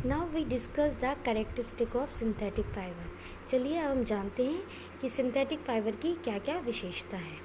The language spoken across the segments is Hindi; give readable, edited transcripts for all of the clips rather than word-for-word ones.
Now we discuss the characteristic of synthetic fibre. चलिए अब हम जानते हैं कि सिंथेटिक फाइबर की क्या क्या विशेषता है।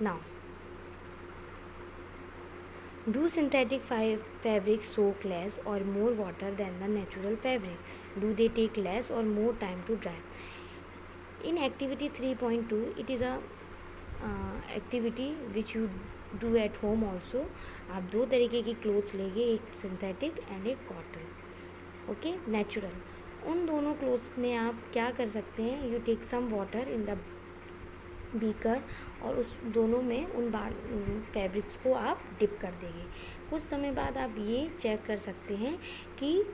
Now do synthetic fabric soak less or more water than the natural fabric? Do they take less or more time to dry? In activity 3.2 it is a activity which you do at home also। आप दो तरीके की क्लोथ्स लेंगे, एक सिंथेटिक एंड एक कॉटन, ओके, नेचुरल। उन दोनों क्लोथ्स में आप क्या कर सकते हैं, you take some water in the beaker और उस दोनों में उन फैब्रिक्स को आप डिप कर देंगे। कुछ समय बाद आप ये चेक कर सकते हैं कि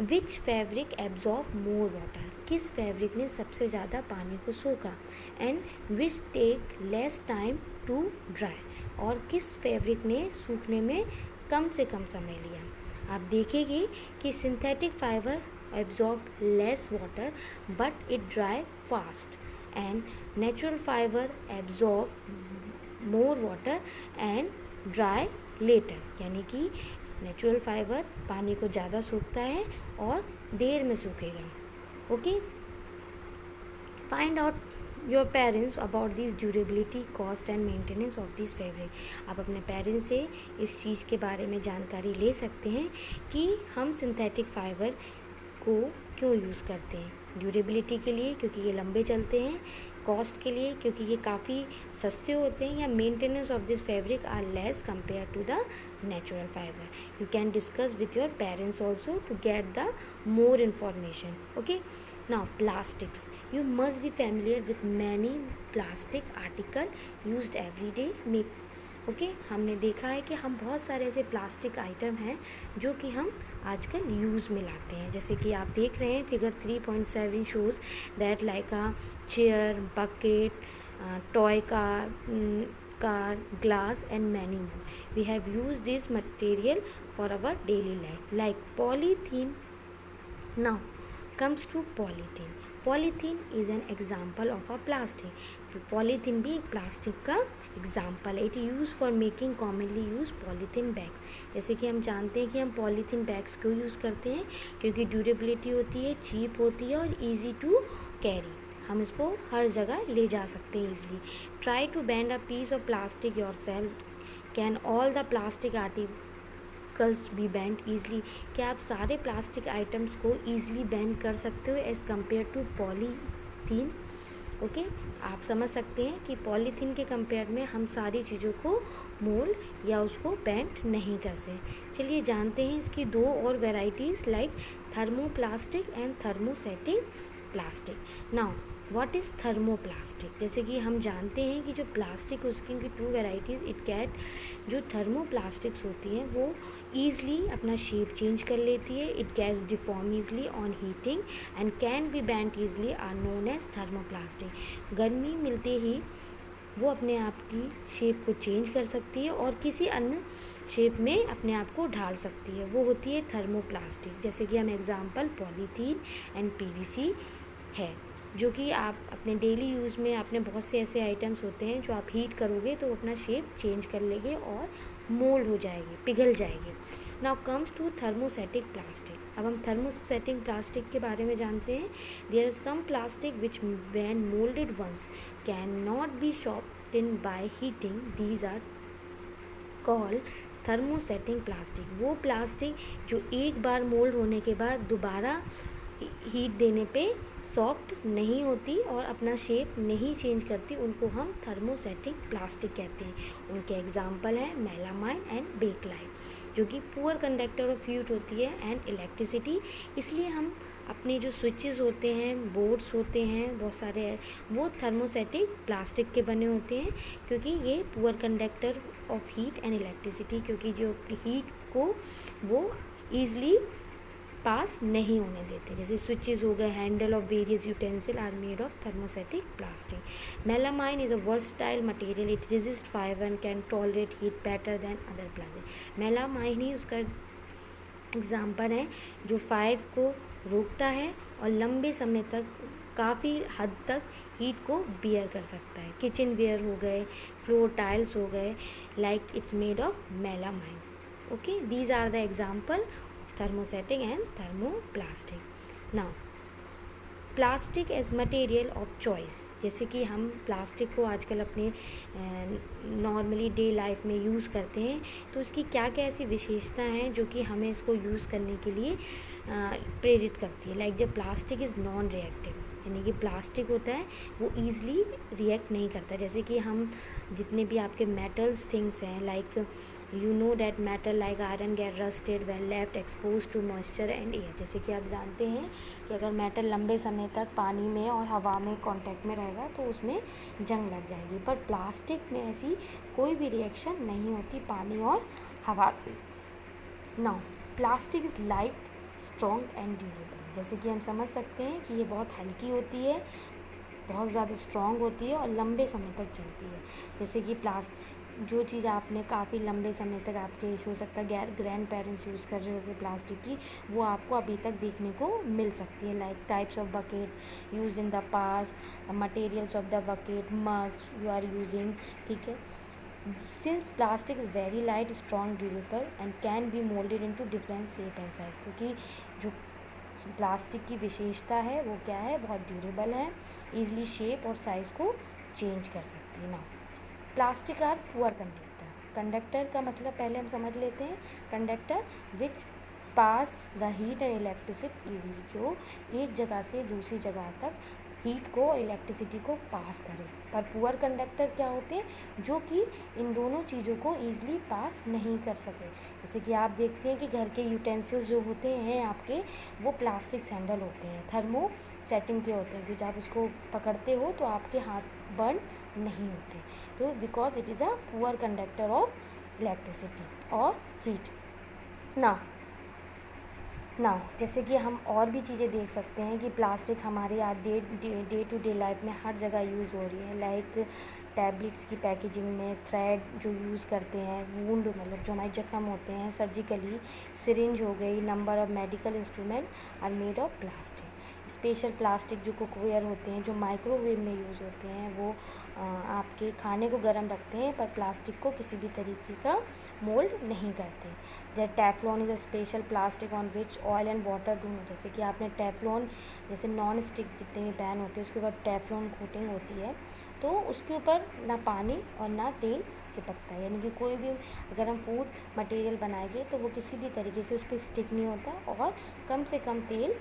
which fabric absorb more water, किस फैब्रिक ने सबसे ज़्यादा पानी को सोखा, and which take less time to dry, और किस फैब्रिक ने सूखने में कम से कम समय लिया। आप देखेंगे कि synthetic fibre absorb less water but it dry fast, and natural fibre absorb more water and dry later, यानी कि नेचुरल फाइबर पानी को ज़्यादा सूखता है और देर में सूखेगा। Okay, find out your parents about this durability, cost and maintenance of this fabric. आप अपने पेरेंट्स से इस चीज़ के बारे में जानकारी ले सकते हैं कि हम सिंथेटिक फाइबर को क्यों यूज़ करते हैं। ड्यूरेबिलिटी के लिए क्योंकि ये लंबे चलते हैं, कॉस्ट के लिए क्योंकि ये काफ़ी सस्ते होते हैं, या maintenance of this fabric are less compare to the natural fibre. You can discuss with your parents also to get the more information. Okay, now plastics, you must be familiar with many plastic article used every day make. ओके, हमने देखा है कि हम बहुत सारे ऐसे प्लास्टिक आइटम हैं जो कि हम आजकल यूज़ में लाते हैं, जैसे कि आप देख रहे हैं figure 3.7 shows that like a chair, bucket, toy car, glass and many more. We have use this material for our daily life like polythene. Now comes to polythene. Polythene is an example of a plastic. तो पॉलीथीन भी एक प्लास्टिक का एग्जाम्पल है। It use for making commonly use polythene bags. जैसे कि हम जानते हैं कि हम पॉलीथीन बैग्स क्यों यूज़ करते हैं, क्योंकि ड्यूरेबिलिटी होती है, चीप होती है और ईजी टू कैरी। हम इसको हर जगह ले जा सकते हैं easily. Try to bend a piece of plastic yourself. Can all the plastic articles be bend easily. क्या आप सारे प्लास्टिक आइटम्स को ईजिली बेंड कर सकते हो as compare to polythene. Okay, आप समझ सकते हैं कि पॉलीथीन के कंपेयर में हम सारी चीज़ों को मोल्ड या उसको बेंड नहीं कर सकते। चलिए जानते हैं इसकी दो और varieties like thermoplastic and thermosetting plastic. Now what is thermoplastic? जैसे कि हम जानते हैं कि जो प्लास्टिक उसकी टू वेराइटीज़ इट कैट, जो थर्मोप्लास्टिक्स होती हैं वो ईज़िली अपना शेप चेंज कर लेती है, it gets deform easily on heating and can be bent easily, are known as thermoplastic. गर्मी मिलते ही वो अपने आप की शेप को चेंज कर सकती है और किसी अन्य शेप में अपने आप को ढाल सकती है, वो होती है थर्मोप्लास्टिक। जैसे कि हम एग्जांपल पॉलीथीन एंड पीवीसी है, जो कि आप अपने डेली यूज़ में आपने बहुत से ऐसे आइटम्स होते हैं जो आप हीट करोगे तो अपना शेप चेंज कर लेंगे और मोल्ड हो जाएगी, पिघल जाएगी। Now comes to thermosetting plastic. अब हम थर्मोसेटिक प्लास्टिक के बारे में जानते हैं। There are some plastic which when moulded once can not be softened by heating, these are called thermosetting plastic. वो प्लास्टिक जो एक बार मोल्ड होने के बाद दोबारा हीट देने पे सॉफ्ट नहीं होती और अपना शेप नहीं चेंज करती, उनको हम थर्मोसेटिक प्लास्टिक कहते हैं। उनके एग्जांपल है मेलामाइन एंड बेकलाइन, जो कि पुअर कंडक्टर ऑफ हीट होती है एंड इलेक्ट्रिसिटी। इसलिए हम अपने जो स्विचेस होते हैं, बोर्ड्स होते हैं बहुत सारे, वो थर्मोसेटिक प्लास्टिक के बने होते हैं, क्योंकि ये poor conductor of heat and electricity, क्योंकि जो हीट को वो ईजली पास नहीं होने देते। जैसे स्विचेस हो गए, handle of various utensil are made of thermosetting plastic. Melamine is a versatile material, it resist fire and can tolerate heat better than other plastic. Melamine ही उसका एग्जाम्पल है जो फायर को रोकता है और लंबे समय तक काफ़ी हद तक हीट को बियर कर सकता है। किचन वेयर हो गए, फ्लोर टाइल्स हो गए, like it's made of melamine. Okay, these are the example thermosetting and thermoplastic. Now, plastic as material of choice, जैसे कि हम प्लास्टिक को आजकल अपने नॉर्मली डे लाइफ में यूज़ करते हैं, तो इसकी क्या क्या ऐसी विशेषता हैं जो कि हमें इसको यूज़ करने के लिए प्रेरित करती है. लाइक जब प्लास्टिक इज़ नॉन रिएक्टिव, यानी कि प्लास्टिक होता है वो ईज़िली रिएक्ट नहीं करता. जैसे कि हम जितने भी आपके मेटल्स थिंग्स हैं, like you know that metal like iron get rusted when left expose to moisture and air. जैसे कि आप जानते हैं कि अगर मेटल लंबे समय तक पानी में और हवा में कांटेक्ट में रहेगा तो उसमें जंग लग जाएगी. पर प्लास्टिक में ऐसी कोई भी रिएक्शन नहीं होती पानी और हवा की. Now, plastic is light, strong and durable. जैसे कि हम समझ सकते हैं कि ये बहुत हल्की होती है, बहुत ज़्यादा स्ट्रॉन्ग होती है और लंबे समय तक चलती है. जैसे कि जो चीज़ आपने काफ़ी लंबे समय तक आपके हो सकता है ग्रैंड पेरेंट्स यूज़ कर रहे होते प्लास्टिक की, वो आपको अभी तक देखने को मिल सकती है. Like types of bucket use in the past, materials of the bucket, mugs you are using. ठीक है. Since plastic is very light, strong, durable and can be moulded into different shape and size. क्योंकि जो प्लास्टिक की विशेषता है वो क्या है, बहुत ड्यूरेबल है, ईजिली शेप और साइज़ को चेंज कर सकती है. ना, plastic are poor conductor. Conductor का मतलब पहले हम समझ लेते हैं. Conductor which pass the heat and electricity easily, जो एक जगह से दूसरी जगह तक हीट को और इलेक्ट्रिसिटी को पास करें. पर पुअर कंडक्टर क्या होते हैं, जो कि इन दोनों चीज़ों को ईजिली पास नहीं कर सके. जैसे कि आप देखते हैं कि घर के यूटेंसिल्स जो होते हैं आपके, वो प्लास्टिक सैंडल होते हैं, थर्मो सेटिंग के होते हैं, जो जब उसको पकड़ते हो तो आपके हाथ बर्न नहीं होते. तो because it is a poor conductor of electricity और हीट. ना जैसे कि हम और भी चीज़ें देख सकते हैं कि प्लास्टिक हमारे आज डे टू डे लाइफ में हर जगह यूज़ हो रही है. लाइक टैबलेट्स की पैकेजिंग में थ्रेड जो यूज़ करते हैं, वूंड मतलब जो हमारे जख्म होते हैं सर्जिकली, सिरिंज हो गई, number of medical instrument are made of plastic. Special plastic जो कुकवेयर होते हैं, जो माइक्रोवेव में यूज़ होते हैं, वो आपके खाने को गर्म रखते हैं, पर प्लास्टिक को किसी भी तरीके का मोल्ड नहीं करते. जैसे Teflon is a special plastic on which oil and water do. जैसे कि आपने टेफ्लॉन, जैसे नॉन स्टिक जितने भी पैन होते हैं उसके ऊपर टेफ्लॉन कोटिंग होती है, तो उसके ऊपर ना पानी और ना तेल चिपकता है. यानी कि कोई भी अगर हम फूड मटेरियल बनाएंगे तो वो किसी भी तरीके से उस पर स्टिक नहीं होता और कम से कम तेल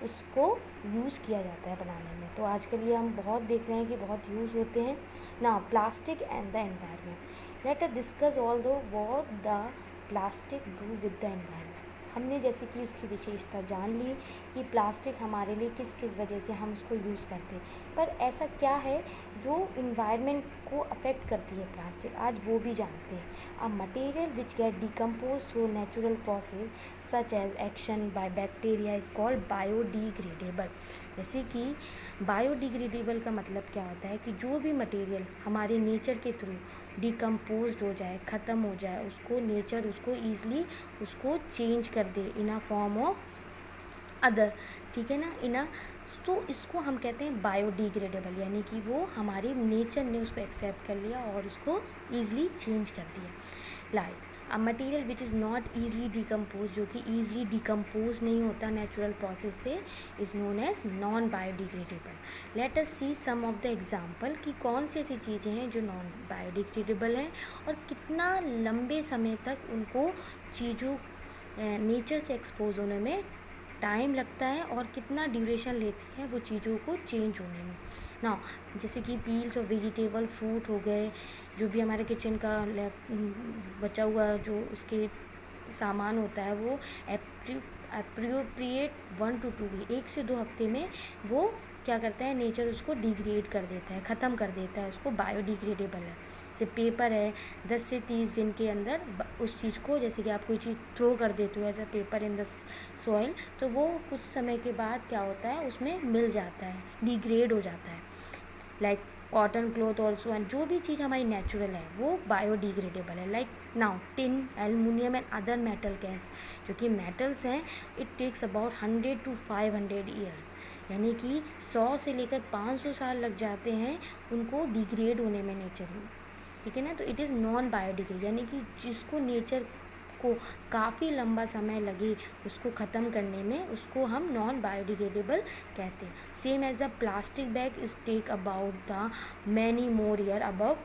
उसको यूज़ किया जाता है बनाने में. तो आजकल ये हम बहुत देख रहे हैं कि बहुत यूज़ होते हैं. ना, plastic and the environment. Let us discuss all though what the plastic do with the environment. हमने जैसे कि उसकी विशेषता जान ली कि प्लास्टिक हमारे लिए किस किस वजह से हम उसको यूज़ करते हैं, पर ऐसा क्या है जो इन्वायरमेंट को अफेक्ट करती है प्लास्टिक, आज वो भी जानते हैं. A material which get decompose through natural process such as action by bacteria is called biodegradable. जैसे कि बायोडिग्रेडेबल का मतलब क्या होता है कि जो भी मटेरियल हमारे नेचर के थ्रू डिकम्पोज हो जाए, ख़त्म हो जाए, उसको नेचर उसको ईज़िली उसको चेंज कर दे इन अ फॉर्म ऑफ अदर. ठीक है ना, तो इसको हम कहते हैं बायोडिग्रेडेबल. यानी कि वो हमारे नेचर ने उसको एक्सेप्ट कर लिया और उसको ईज़िली चेंज कर दिया. Like a material which is not easily decompose, जो कि ईज़िली डिकम्पोज नहीं होता नेचुरल प्रोसेस से, is known as non biodegradable. Let us see some of the example कि कौन सी ऐसी चीज़ें हैं जो नॉन बायोडिग्रेडेबल हैं और कितना लंबे समय तक उनको चीज़ों नेचर से एक्सपोज होने में टाइम लगता है और कितना ड्यूरेशन लेती है वो चीज़ों को चेंज होने में. ना, जैसे कि पील्स और वेजिटेबल, फ्रूट हो गए, जो भी हमारे किचन का बचा हुआ जो उसके सामान होता है, वो अप्रोप्रिएट 1 to 2 वीक, 1 से 2 हफ्ते में वो क्या करता है, नेचर उसको डिग्रेड कर देता है, ख़त्म कर देता है, उसको बायोडिग्रेडेबल है. जैसे पेपर है, 10 से 30 दिन के अंदर उस चीज़ को, जैसे कि आप कोई चीज़ थ्रो कर देते हो as a paper in the soil, तो वो कुछ समय के बाद क्या होता है, उसमें मिल जाता है, डिग्रेड हो जाता है. Like cotton cloth also, and जो भी चीज़ हमारी नेचुरल है वो बायोडिग्रेडेबल है. Like now tin, aluminium and other metal cans, जो कि मेटल्स हैं, it takes about 100 to 500 years. यानी कि 100 से लेकर 500 साल लग जाते हैं उनको डिग्रेड होने में नेचर में. ठीक है ना, तो इट इज़ नॉन बायोडिग्रेड, यानी कि जिसको नेचर उसको काफ़ी लंबा समय लगे उसको ख़त्म करने में, उसको हम नॉन बायोडिग्रेडेबल कहते हैं। Same as a plastic bag is take about the many more year above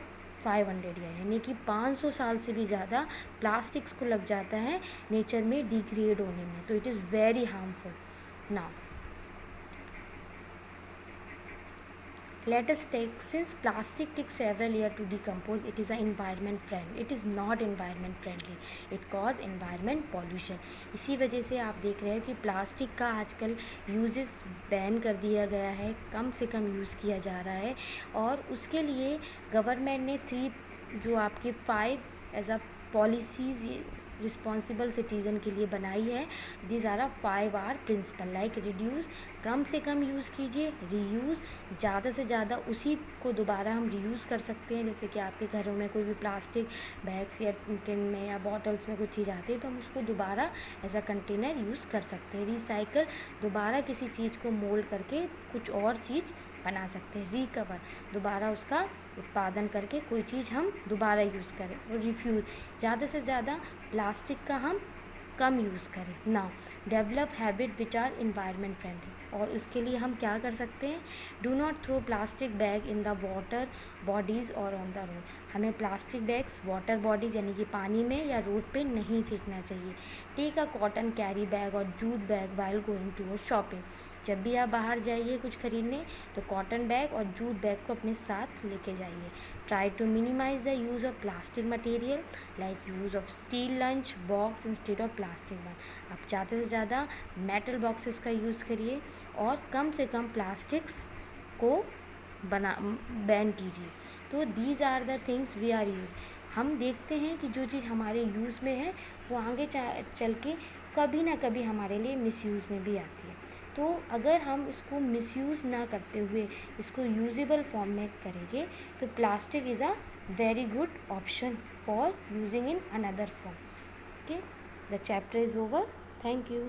500 year, यानी कि 500 साल से भी ज़्यादा प्लास्टिक्स को लग जाता है नेचर में डिग्रेड होने में, तो it is very harmful. Now let us take, since plastic takes several years to decompose, it is an environment friendly, it is not environment friendly, it cause environment pollution। इसी वजह से आप देख रहे हैं कि प्लास्टिक का आजकल यूजेस बैन कर दिया गया है, कम से कम यूज़ किया जा रहा है, और उसके लिए गवर्नमेंट ने 3 जो आपके 5 as a policies responsible citizen के लिए बनाई है। This are 5 R principle, like reduce, कम से कम यूज़ कीजिए, रीयूज़, ज़्यादा से ज़्यादा उसी को दोबारा हम रीयूज़ कर सकते हैं। जैसे कि आपके घरों में कोई भी प्लास्टिक बैग्स या टिन में या बॉटल्स में कुछ चीज़ आती है तो हम उसको दोबारा एज अ कंटेनर यूज़ कर सकते हैं। रिसाइकल, दोबारा किसी चीज़ को मोल्ड करके कुछ और चीज़ बना सकते हैं। रिकवर, दोबारा उसका उत्पादन करके कोई चीज़ हम दोबारा यूज़ करें। और रिफ्यूज़, ज़्यादा से ज़्यादा प्लास्टिक का हम कम यूज़ करें। Now develop habit which are environment friendly, और उसके लिए हम क्या कर सकते हैं? Do not throw plastic bag in the water bodies और ऑन द रोड, हमें प्लास्टिक बैग्स वाटर बॉडीज़ यानी कि पानी में या रोड पे नहीं फेंकना चाहिए। Take a cotton carry bag और jute bag while going to shopping, जब भी आप बाहर जाइए कुछ ख़रीदने तो कॉटन बैग और जूट बैग को अपने साथ लेके जाइए। Try to minimize the use of plastic material, like use of steel lunch box instead of plastic one, आप ज़्यादा से ज़्यादा मेटल बॉक्सेस का यूज़ करिए और कम से कम प्लास्टिक्स को बैन कीजिए। तो these are the things we are use. हम देखते हैं कि जो चीज़ हमारे यूज़ में है वो आगे चल के कभी ना कभी हमारे लिए मिसयूज़ में भी आती है। तो अगर हम इसको मिसयूज़ ना करते हुए इसको यूजेबल फॉर्म में करेंगे तो plastic is a very good option for using in another form. Okay, the chapter is over. Thank you.